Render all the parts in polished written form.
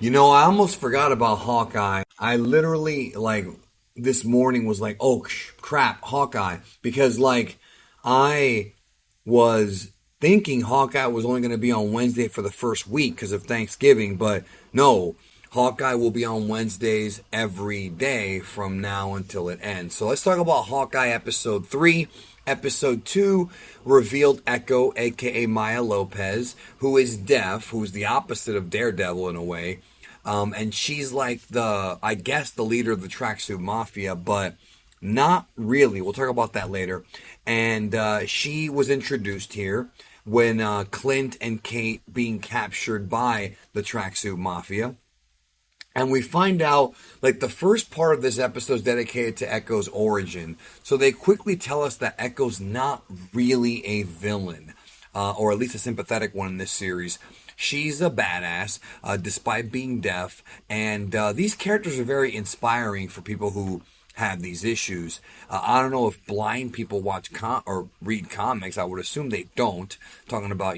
I almost forgot about Hawkeye. I literally, like, this morning was like, oh, crap, Hawkeye. Because, like, I was thinking Hawkeye was only going to be on Wednesday for the first week because of Thanksgiving. But no, Hawkeye will be on Wednesdays every day from now until it ends. So let's talk about Hawkeye episode 3. Episode 2 revealed Echo, aka Maya Lopez, who is deaf, who's the opposite of Daredevil in a way. And she's like I guess, the leader of the Tracksuit Mafia, but not really. We'll talk about that later. And she was introduced here when Clint and Kate being captured by the Tracksuit Mafia. And we find out, like, the first part of this episode is dedicated to Echo's origin. So they quickly tell us that Echo's not really a villain, or at least a sympathetic one in this series. She's a badass, despite being deaf. And these characters are very inspiring for people who have these issues. I don't know if blind people watch or read comics. I would assume they don't. Talking about,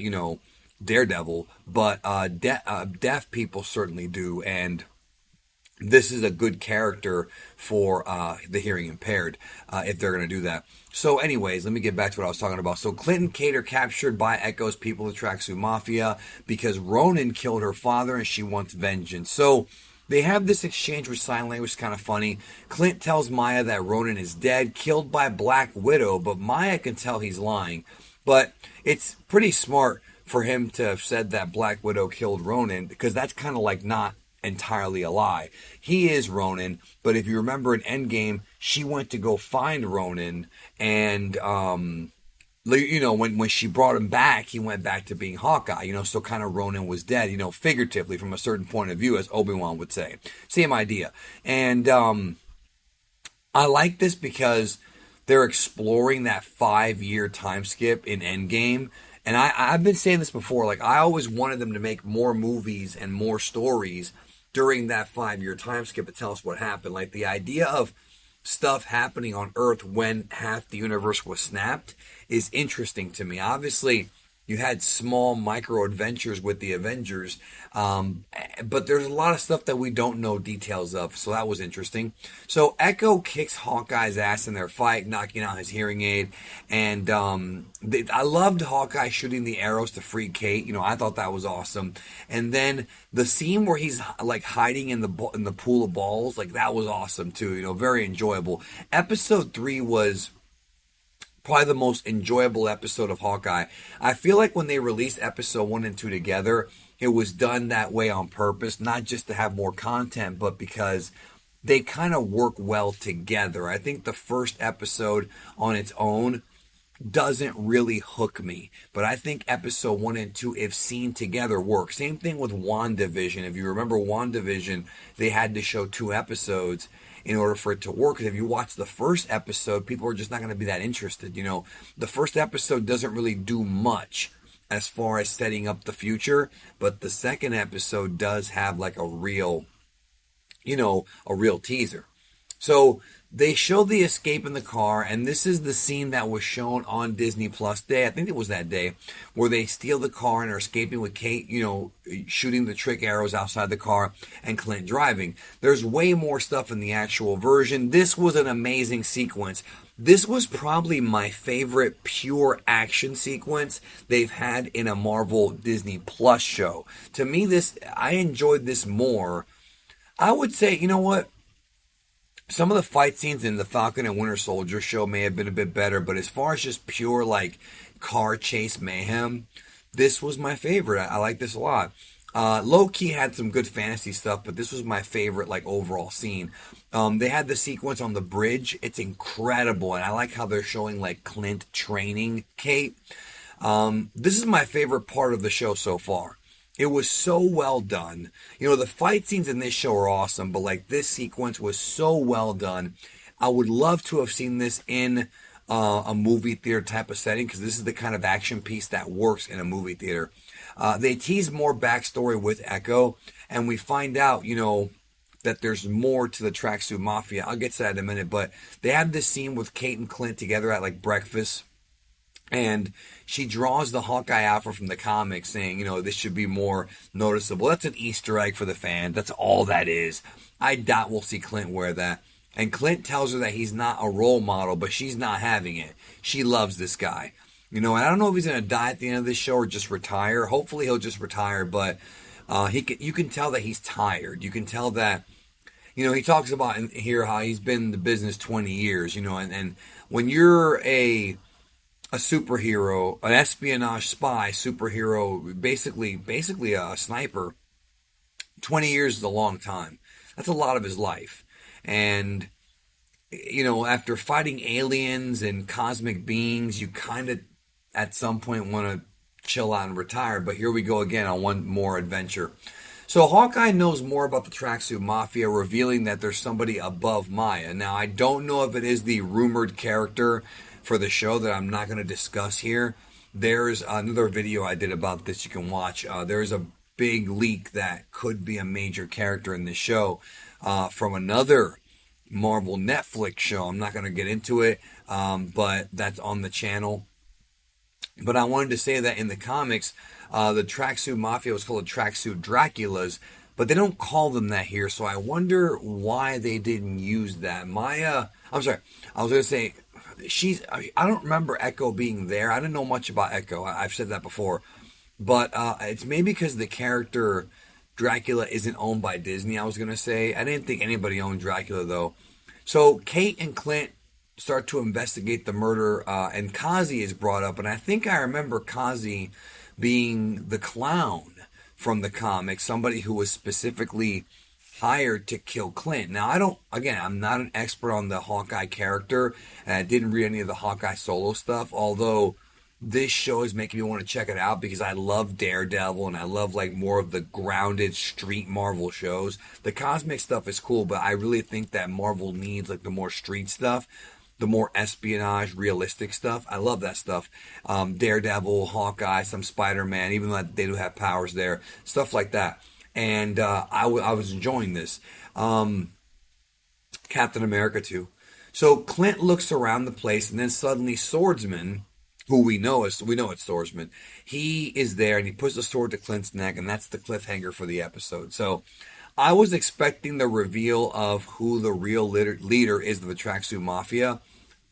Daredevil. But deaf people certainly do. And this is a good character for the hearing impaired, if they're going to do that. So anyways, let me get back to what I was talking about. So Clint and Kate are captured by Echo's people, the Tracksuit Mafia, because Ronan killed her father and she wants vengeance. So they have this exchange with sign language, kind of funny. Clint tells Maya that Ronan is dead, killed by Black Widow, but Maya can tell he's lying. But it's pretty smart for him to have said that Black Widow killed Ronan, because that's kind of like not entirely a lie. He is Ronan, but if you remember in Endgame, she went to go find Ronan, and when she brought him back, he went back to being Hawkeye. So kind of Ronan was dead. Figuratively from a certain point of view, as Obi-Wan would say. Same idea, and I like this because they're exploring that 5-year time skip in Endgame. And I've been saying this before, like, I always wanted them to make more movies and more stories during that 5-year time skip to tell us what happened. Like, the idea of stuff happening on Earth when half the universe was snapped is interesting to me. Obviously, you had small micro adventures with the Avengers, but there's a lot of stuff that we don't know details of, so that was interesting. So Echo kicks Hawkeye's ass in their fight, knocking out his hearing aid, and I loved Hawkeye shooting the arrows to free Kate. I thought that was awesome. And then the scene where he's like hiding in the pool of balls, like, that was awesome too. Very enjoyable. Episode 3 was probably the most enjoyable episode of Hawkeye. I feel like when they released episode 1 and 2 together, it was done that way on purpose, not just to have more content, but because they kind of work well together. I think the first episode on its own doesn't really hook me, but I think episode 1 and 2, if seen together, work. Same thing with WandaVision. If you remember WandaVision, they had to show 2 episodes in order for it to work. Because if you watch the first episode, people are just not going to be that interested. The first episode doesn't really do much as far as setting up the future, but the second episode does have like a real teaser. So they show the escape in the car, and this is the scene that was shown on Disney Plus Day. I think it was that day, where they steal the car and are escaping with Kate, shooting the trick arrows outside the car, and Clint driving. There's way more stuff in the actual version. This was an amazing sequence. This was probably my favorite pure action sequence they've had in a Marvel Disney Plus show. To me, I enjoyed this more. I would say, you know what? Some of the fight scenes in the Falcon and Winter Soldier show may have been a bit better, but as far as just pure, like, car chase mayhem, this was my favorite. I like this a lot. Low-key had some good fantasy stuff, but this was my favorite, like, overall scene. They had the sequence on the bridge. It's incredible, and I like how they're showing, like, Clint training Kate. This is my favorite part of the show so far. It was so well done. The fight scenes in this show are awesome, but like, this sequence was so well done. I would love to have seen this in a movie theater type of setting, because this is the kind of action piece that works in a movie theater. They tease more backstory with Echo, and we find out, that there's more to the Tracksuit Mafia. I'll get to that in a minute, but they have this scene with Kate and Clint together at like breakfast. And she draws the Hawkeye outfit from the comics saying, this should be more noticeable. That's an Easter egg for the fan. That's all that is. I doubt we'll see Clint wear that. And Clint tells her that he's not a role model, but she's not having it. She loves this guy. And I don't know if he's going to die at the end of this show or just retire. Hopefully he'll just retire, but you can tell that he's tired. You can tell that, he talks about in here how he's been in the business 20 years, and when you're a superhero, an espionage spy superhero, basically a sniper, 20 years is a long time. That's a lot of his life. And, after fighting aliens and cosmic beings, you kind of, at some point, want to chill out and retire. But here we go again on one more adventure. So Hawkeye knows more about the Tracksuit Mafia, revealing that there's somebody above Maya. Now, I don't know if it is the rumored character for the show that I'm not going to discuss here. There's another video I did about this you can watch. There's a big leak that could be a major character in this show from another Marvel Netflix show. I'm not going to get into it, but that's on the channel. But I wanted to say that in the comics, the Tracksuit Mafia was called the Tracksuit Draculas, but they don't call them that here, so I wonder why they didn't use that. I'm sorry, I was going to say, I don't remember Echo being there. I didn't know much about Echo. I've said that before. But it's maybe because the character Dracula isn't owned by Disney, I was going to say. I didn't think anybody owned Dracula, though. So Kate and Clint start to investigate the murder, and Kazi is brought up. And I think I remember Kazi being the clown from the comics, somebody who was specifically hired to kill Clint. Now, I'm not an expert on the Hawkeye character, and I didn't read any of the Hawkeye solo stuff, although this show is making me want to check it out because I love Daredevil and I love like more of the grounded street Marvel shows. The cosmic stuff is cool, but I really think that Marvel needs like the more street stuff, the more espionage, realistic stuff. I love that stuff. Daredevil, Hawkeye, some Spider-Man, even though they do have powers there, stuff like that. And I was enjoying this. Captain America too. So Clint looks around the place, and then suddenly Swordsman, who we know it's Swordsman, he is there, and he puts the sword to Clint's neck, and that's the cliffhanger for the episode. So I was expecting the reveal of who the real leader is of the Tracksuit Mafia,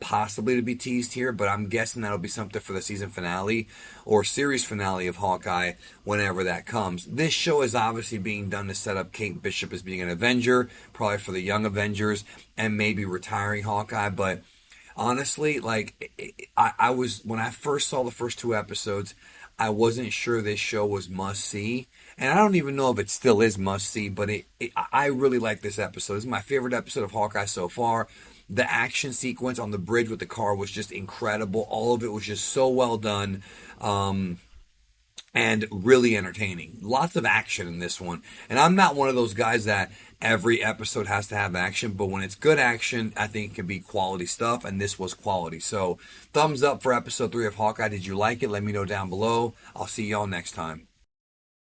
possibly to be teased here, but I'm guessing that'll be something for the season finale or series finale of Hawkeye whenever that comes. This show is obviously being done to set up Kate Bishop as being an Avenger, probably for the young Avengers, and maybe retiring Hawkeye, but honestly, like, I was, when I first saw the first two episodes, I wasn't sure this show was must-see. And I don't even know if it still is must-see, but I really like this episode. This is my favorite episode of Hawkeye so far. The action sequence on the bridge with the car was just incredible. All of it was just so well done. And really entertaining. Lots of action in this one. And I'm not one of those guys that every episode has to have action, but when it's good action, I think it can be quality stuff, and this was quality. So, thumbs up for episode 3 of Hawkeye. Did you like it? Let me know down below. I'll see y'all next time.